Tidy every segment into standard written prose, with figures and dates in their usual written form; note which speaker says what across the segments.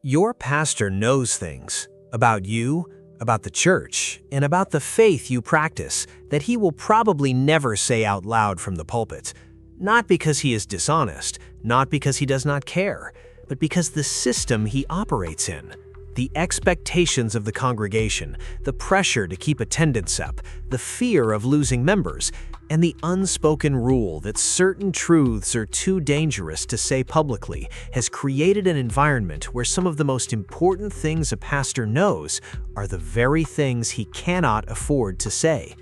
Speaker 1: Your pastor knows things about you, about the church, and about the faith you practice that he will probably never say out loud from the pulpit. Not because he is dishonest, not because he does not care, but because the system he operates in, the expectations of the congregation, the pressure to keep attendance up, the fear of losing members, and the unspoken rule that certain truths are too dangerous to say publicly has created an environment where some of the most important things a pastor knows are the very things he cannot afford to say.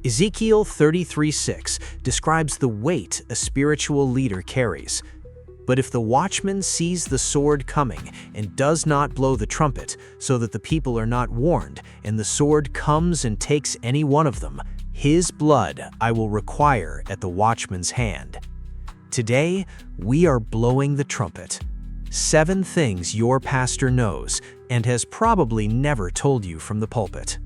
Speaker 1: Ezekiel 33:6 describes the weight a spiritual leader carries. But if the watchman sees the sword coming and does not blow the trumpet, so that the people are not warned, and the sword comes and takes any one of them, his blood I will require at the watchman's hand. Today, we are blowing the trumpet. 7 things your pastor knows and has probably never told you from the pulpit.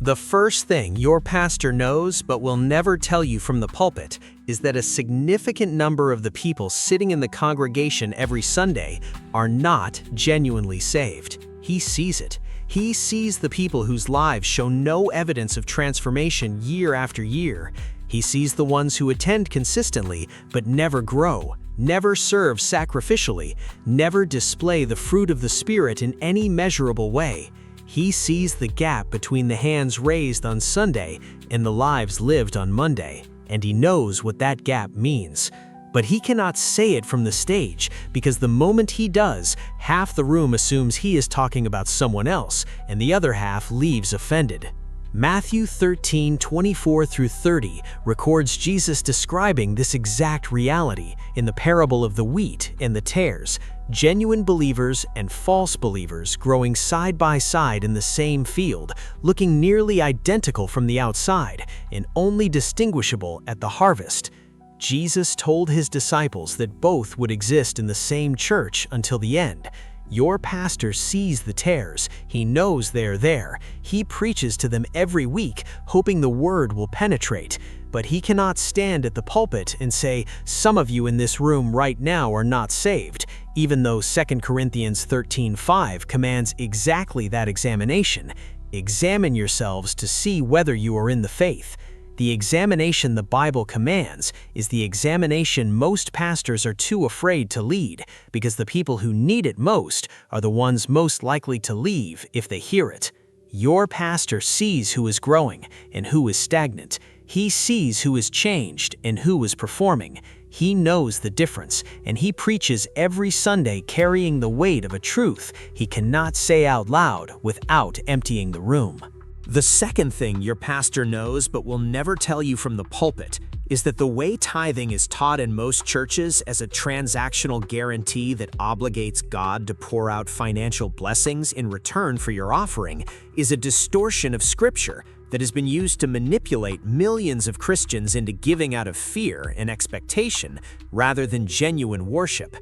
Speaker 1: The first thing your pastor knows but will never tell you from the pulpit is that a significant number of the people sitting in the congregation every Sunday are not genuinely saved. He sees it. He sees the people whose lives show no evidence of transformation year after year. He sees the ones who attend consistently but never grow, never serve sacrificially, never display the fruit of the Spirit in any measurable way. He sees the gap between the hands raised on Sunday and the lives lived on Monday, and he knows what that gap means. But he cannot say it from the stage because the moment he does, half the room assumes he is talking about someone else and the other half leaves offended. Matthew 13:24-30 records Jesus describing this exact reality in the parable of the wheat and the tares, genuine believers and false believers growing side by side in the same field, looking nearly identical from the outside and only distinguishable at the harvest. Jesus told his disciples that both would exist in the same church until the end. Your pastor sees the tares. He knows they're there. He preaches to them every week, hoping the word will penetrate. But he cannot stand at the pulpit and say, "Some of you in this room right now are not saved," even though 2 Corinthians 13:5 commands exactly that examination. Examine yourselves to see whether you are in the faith. The examination the Bible commands is the examination most pastors are too afraid to lead, because the people who need it most are the ones most likely to leave if they hear it. Your pastor sees who is growing and who is stagnant. He sees who is changed and who is performing. He knows the difference, and he preaches every Sunday carrying the weight of a truth he cannot say out loud without emptying the room. The second thing your pastor knows but will never tell you from the pulpit is that the way tithing is taught in most churches as a transactional guarantee that obligates God to pour out financial blessings in return for your offering is a distortion of Scripture that has been used to manipulate millions of Christians into giving out of fear and expectation rather than genuine worship.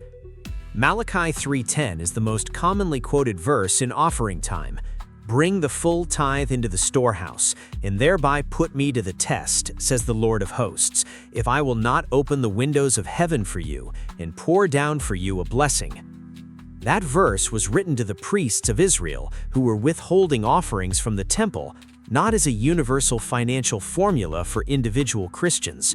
Speaker 1: Malachi 3:10 is the most commonly quoted verse in offering time. "Bring the full tithe into the storehouse, and thereby put me to the test, says the Lord of hosts, if I will not open the windows of heaven for you and pour down for you a blessing." That verse was written to the priests of Israel who were withholding offerings from the temple, not as a universal financial formula for individual Christians.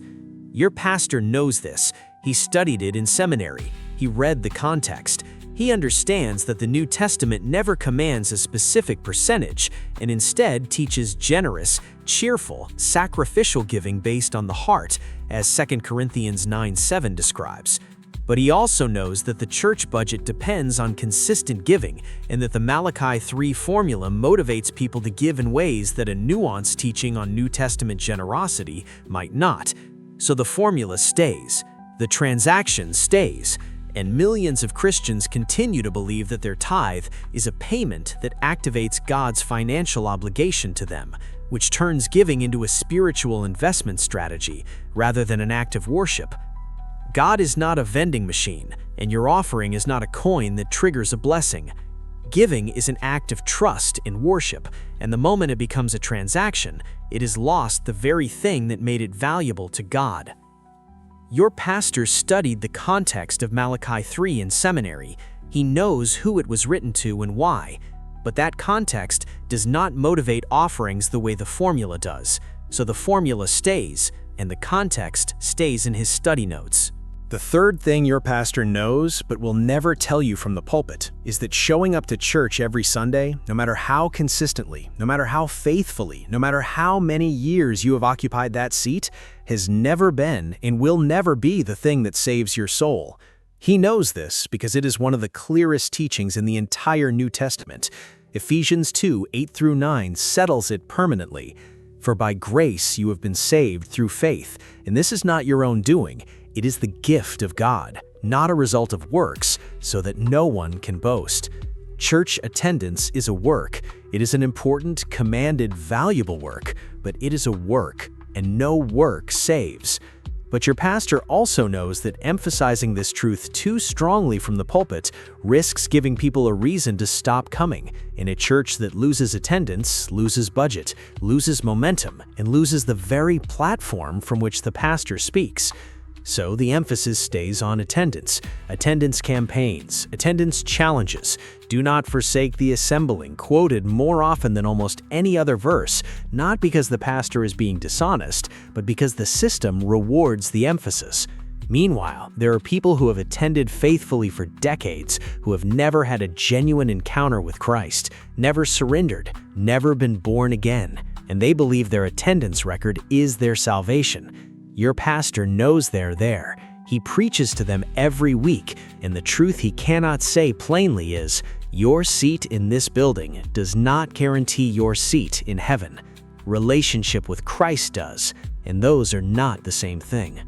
Speaker 1: Your pastor knows this. He studied it in seminary. He read the context. He understands that the New Testament never commands a specific percentage and instead teaches generous, cheerful, sacrificial giving based on the heart, as 2 Corinthians 9:7 describes. But he also knows that the church budget depends on consistent giving and that the Malachi 3 formula motivates people to give in ways that a nuanced teaching on New Testament generosity might not. So the formula stays, the transaction stays, and millions of Christians continue to believe that their tithe is a payment that activates God's financial obligation to them, which turns giving into a spiritual investment strategy rather than an act of worship. God is not a vending machine, and your offering is not a coin that triggers a blessing. Giving is an act of trust in worship, and the moment it becomes a transaction, it has lost the very thing that made it valuable to God. Your pastor studied the context of Malachi 3 in seminary. He knows who it was written to and why, but that context does not motivate offerings the way the formula does, so the formula stays, and the context stays in his study notes.
Speaker 2: The third thing your pastor knows but will never tell you from the pulpit is that showing up to church every Sunday, no matter how consistently, no matter how faithfully, no matter how many years you have occupied that seat, has never been and will never be the thing that saves your soul. He knows this because it is one of the clearest teachings in the entire New Testament. Ephesians 2:8-9 settles it permanently. For by grace you have been saved through faith, and this is not your own doing. It is the gift of God, not a result of works, so that no one can boast. Church attendance is a work. It is an important, commanded, valuable work, but it is a work, and no work saves. But your pastor also knows that emphasizing this truth too strongly from the pulpit risks giving people a reason to stop coming. In a church that loses attendance, loses budget, loses momentum, and loses the very platform from which the pastor speaks. So the emphasis stays on attendance campaigns, attendance challenges. Do not forsake the assembling, quoted more often than almost any other verse, not because the pastor is being dishonest, but because the system rewards the emphasis. Meanwhile, there are people who have attended faithfully for decades, who have never had a genuine encounter with Christ, never surrendered, never been born again, and they believe their attendance record is their salvation. Your pastor knows they're there. He preaches to them every week, and the truth he cannot say plainly is, your seat in this building does not guarantee your seat in heaven. Relationship with Christ does, and those are not the same thing.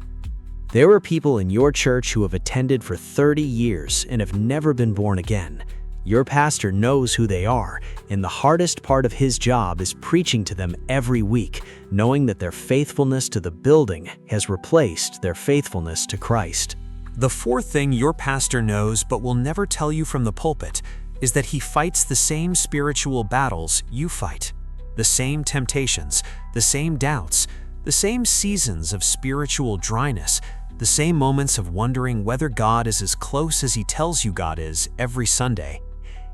Speaker 2: There are people in your church who have attended for 30 years and have never been born again. Your pastor knows who they are, and the hardest part of his job is preaching to them every week, knowing that their faithfulness to the building has replaced their faithfulness to Christ.
Speaker 3: The fourth thing your pastor knows but will never tell you from the pulpit is that he fights the same spiritual battles you fight, the same temptations, the same doubts, the same seasons of spiritual dryness, the same moments of wondering whether God is as close as he tells you God is every Sunday.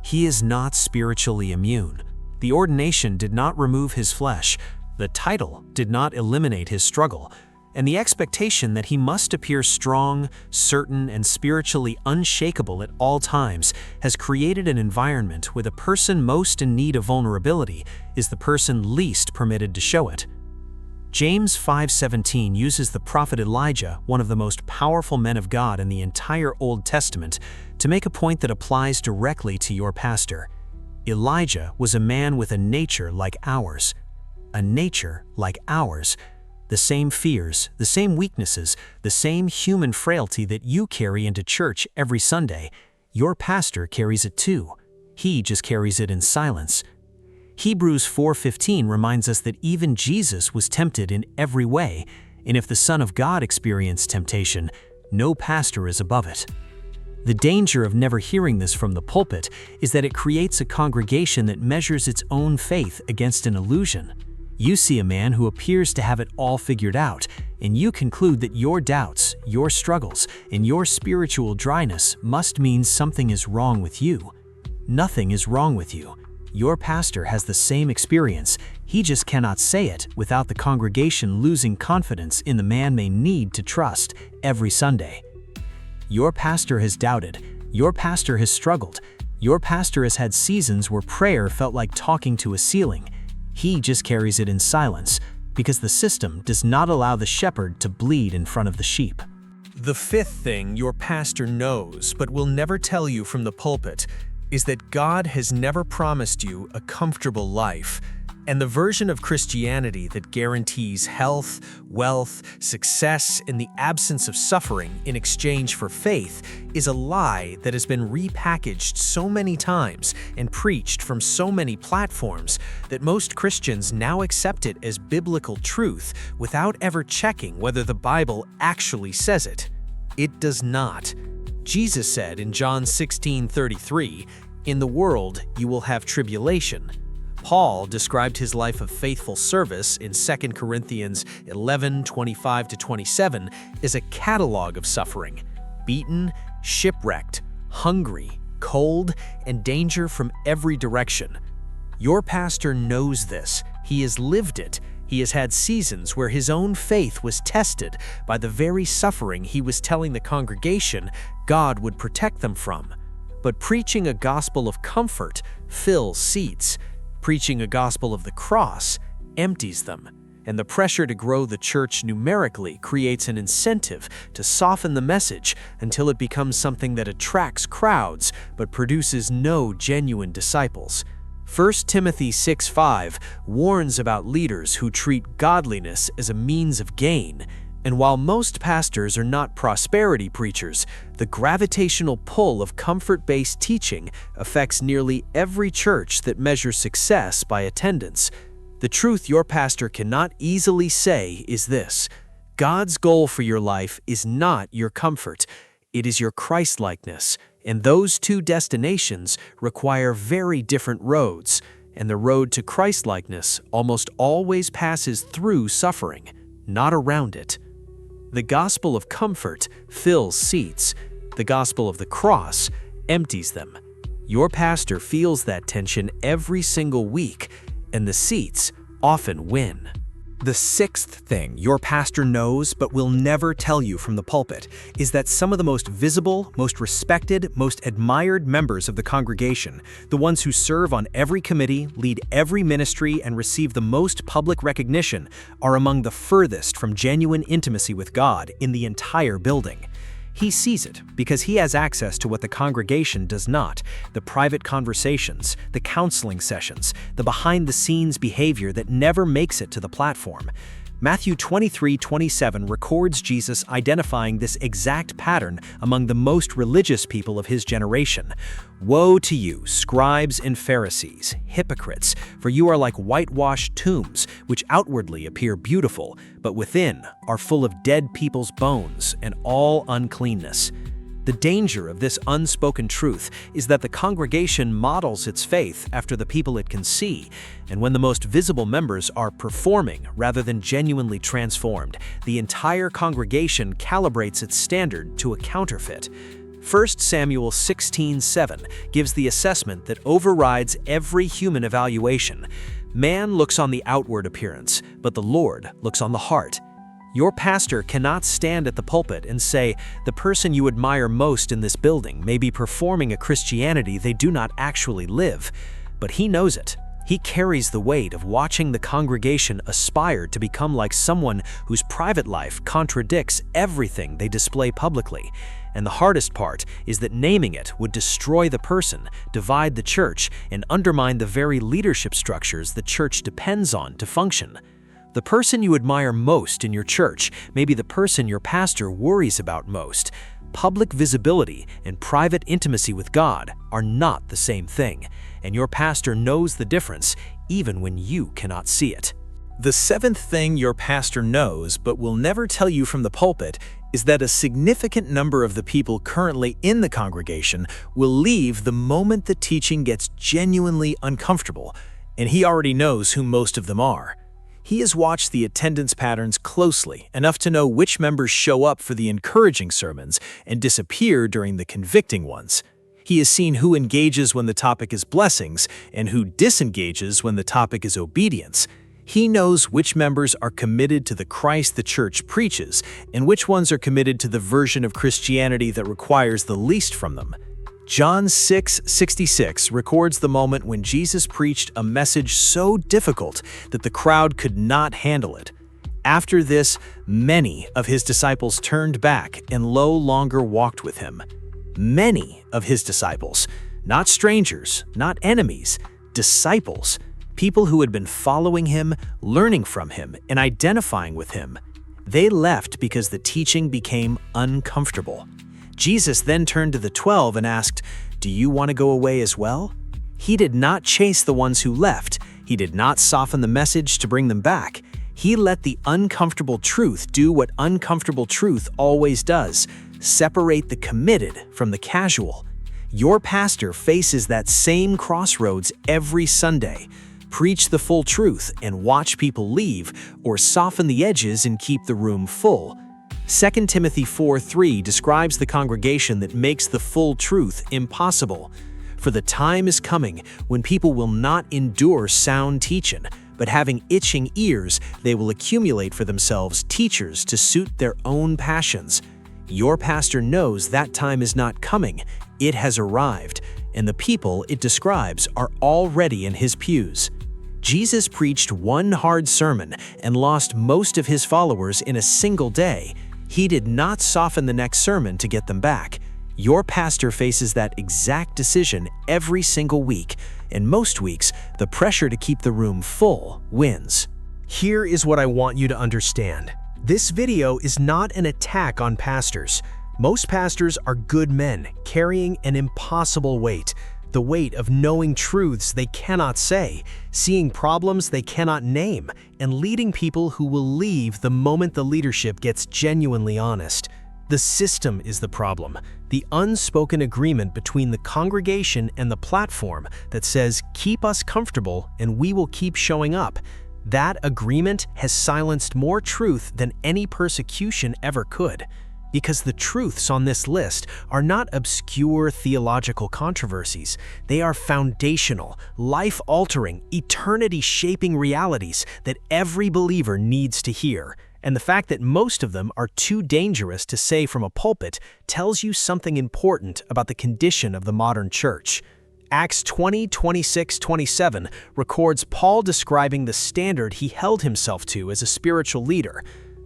Speaker 3: He is not spiritually immune. The ordination did not remove his flesh, the title did not eliminate his struggle, and the expectation that he must appear strong, certain, and spiritually unshakable at all times has created an environment where the person most in need of vulnerability is the person least permitted to show it. James 5:17 uses the prophet Elijah, one of the most powerful men of God in the entire Old Testament, to make a point that applies directly to your pastor. Elijah was a man with a nature like ours. A nature like ours. The same fears, the same weaknesses, the same human frailty that you carry into church every Sunday. Your pastor carries it too. He just carries it in silence. Hebrews 4:15 reminds us that even Jesus was tempted in every way, and if the Son of God experienced temptation, no pastor is above it. The danger of never hearing this from the pulpit is that it creates a congregation that measures its own faith against an illusion. You see a man who appears to have it all figured out, and you conclude that your doubts, your struggles, and your spiritual dryness must mean something is wrong with you. Nothing is wrong with you. Your pastor has the same experience, he just cannot say it without the congregation losing confidence in the man they need to trust every Sunday. Your pastor has doubted, your pastor has struggled, your pastor has had seasons where prayer felt like talking to a ceiling. He just carries it in silence because the system does not allow the shepherd to bleed in front of the sheep.
Speaker 2: The fifth thing your pastor knows but will never tell you from the pulpit is that God has never promised you a comfortable life, and the version of Christianity that guarantees health, wealth, success, and the absence of suffering in exchange for faith is a lie that has been repackaged so many times and preached from so many platforms that most Christians now accept it as biblical truth without ever checking whether the Bible actually says it. It does not. Jesus said in John 16:33, "In the world you will have tribulation." Paul described his life of faithful service in 2 Corinthians 11:25-27 as a catalog of suffering: beaten, shipwrecked, hungry,
Speaker 1: cold, and danger from every direction. Your pastor knows this. He has lived it. He has had seasons where his own faith was tested by the very suffering he was telling the congregation God would protect them from. But preaching a gospel of comfort fills seats. Preaching a gospel of the cross empties them. And the pressure to grow the church numerically creates an incentive to soften the message until it becomes something that attracts crowds but produces no genuine disciples. 1 Timothy 6:5 warns about leaders who treat godliness as a means of gain. And while most pastors are not prosperity preachers, the gravitational pull of comfort-based teaching affects nearly every church that measures success by attendance. The truth your pastor cannot easily say is this: God's goal for your life is not your comfort, it is your Christ-likeness, and those two destinations require very different roads, and the road to Christ-likeness almost always passes through suffering, not around it. The gospel of comfort fills seats. The gospel of the cross empties them. Your pastor feels that tension every single week, and the seats often win.
Speaker 2: The sixth thing your pastor knows but will never tell you from the pulpit is that some of the most visible, most respected, most admired members of the congregation, the ones who serve on every committee, lead every ministry, and receive the most public recognition, are among the furthest from genuine intimacy with God in the entire building. He sees it because he has access to what the congregation does not: the private conversations, the counseling sessions, the behind-the-scenes behavior that never makes it to the platform. Matthew 23:27 records Jesus identifying this exact pattern among the most religious people of his generation. "Woe to you, scribes and Pharisees, hypocrites, for you are like whitewashed tombs, which outwardly appear beautiful, but within are full of dead people's bones and all uncleanness." The danger of this unspoken truth is that the congregation models its faith after the people it can see, and when the most visible members are performing rather than genuinely transformed, the entire congregation calibrates its standard to a counterfeit. 1 Samuel 16:7 gives the assessment that overrides every human evaluation. Man looks on the outward appearance, but the Lord looks on the heart. Your pastor cannot stand at the pulpit and say, the person you admire most in this building may be performing a Christianity they do not actually live. But he knows it. He carries the weight of watching the congregation aspire to become like someone whose private life contradicts everything they display publicly. And the hardest part is that naming it would destroy the person, divide the church, and undermine the very leadership structures the church depends on to function. The person you admire most in your church may be the person your pastor worries about most. Public visibility and private intimacy with God are not the same thing, and your pastor knows the difference even when you cannot see it.
Speaker 1: The seventh thing your pastor knows but will never tell you from the pulpit is that a significant number of the people currently in the congregation will leave the moment the teaching gets genuinely uncomfortable, and he already knows who most of them are. He has watched the attendance patterns closely, enough to know which members show up for the encouraging sermons and disappear during the convicting ones. He has seen who engages when the topic is blessings and who disengages when the topic is obedience. He knows which members are committed to the Christ the church preaches and which ones are committed to the version of Christianity that requires the least from them. John 6:66 records the moment when Jesus preached a message so difficult that the crowd could not handle it. After this, many of his disciples turned back and no longer walked with him. Many of his disciples, not strangers, not enemies, disciples, people who had been following him, learning from him, and identifying with him. They left because the teaching became uncomfortable. Jesus then turned to the 12 and asked, "Do you want to go away as well?" He did not chase the ones who left. He did not soften the message to bring them back. He let the uncomfortable truth do what uncomfortable truth always does: separate the committed from the casual. Your pastor faces that same crossroads every Sunday. Preach the full truth and watch people leave, or soften the edges and keep the room full. 2 Timothy 4:3 describes the congregation that makes the full truth impossible. For the time is coming when people will not endure sound teaching, but having itching ears, they will accumulate for themselves teachers to suit their own passions. Your pastor knows that time is not coming, it has arrived, and the people it describes are already in his pews. Jesus preached one hard sermon and lost most of his followers in a single day. He did not soften the next sermon to get them back. Your pastor faces that exact decision every single week, and most weeks, the pressure to keep the room full wins.
Speaker 2: Here is what I want you to understand. This video is not an attack on pastors. Most pastors are good men carrying an impossible weight, the weight of knowing truths they cannot say, seeing problems they cannot name, and leading people who will leave the moment the leadership gets genuinely honest. The system is the problem, the unspoken agreement between the congregation and the platform that says, keep us comfortable and we will keep showing up. That agreement has silenced more truth than any persecution ever could. Because the truths on this list are not obscure theological controversies. They are foundational, life-altering, eternity-shaping realities that every believer needs to hear. And the fact that most of them are too dangerous to say from a pulpit tells you something important about the condition of the modern church. Acts 20:26-27 records Paul describing the standard he held himself to as a spiritual leader.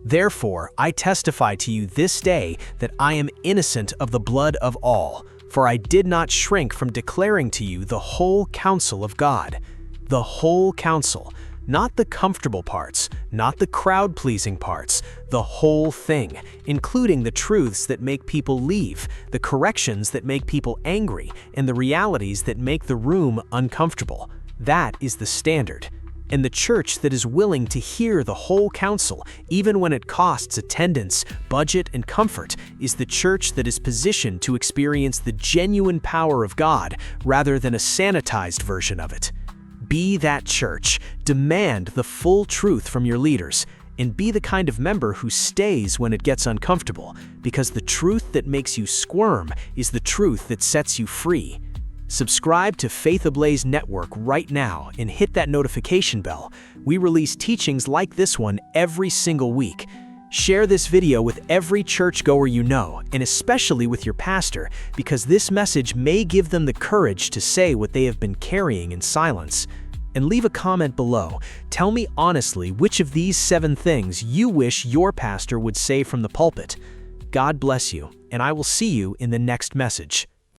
Speaker 2: Therefore, I testify to you this day that I am innocent of the blood of all, for I did not shrink from declaring to you the whole counsel of God. The whole counsel, not the comfortable parts, not the crowd-pleasing parts, the whole thing, including the truths that make people leave, the corrections that make people angry, and the realities that make the room uncomfortable. That is the standard. And the church that is willing to hear the whole counsel, even when it costs attendance, budget, and comfort, is the church that is positioned to experience the genuine power of God rather than a sanitized version of it. Be that church. Demand the full truth from your leaders, and be the kind of member who stays when it gets uncomfortable, because the truth that makes you squirm is the truth that sets you free. Subscribe to Faith Ablaze Network right now and hit that notification bell. We release teachings like this one every single week. Share this video with every churchgoer you know, and especially with your pastor, because this message may give them the courage to say what they have been carrying in silence. And leave a comment below. Tell me honestly which of these 7 things you wish your pastor would say from the pulpit. God bless you, and I will see you in the next message.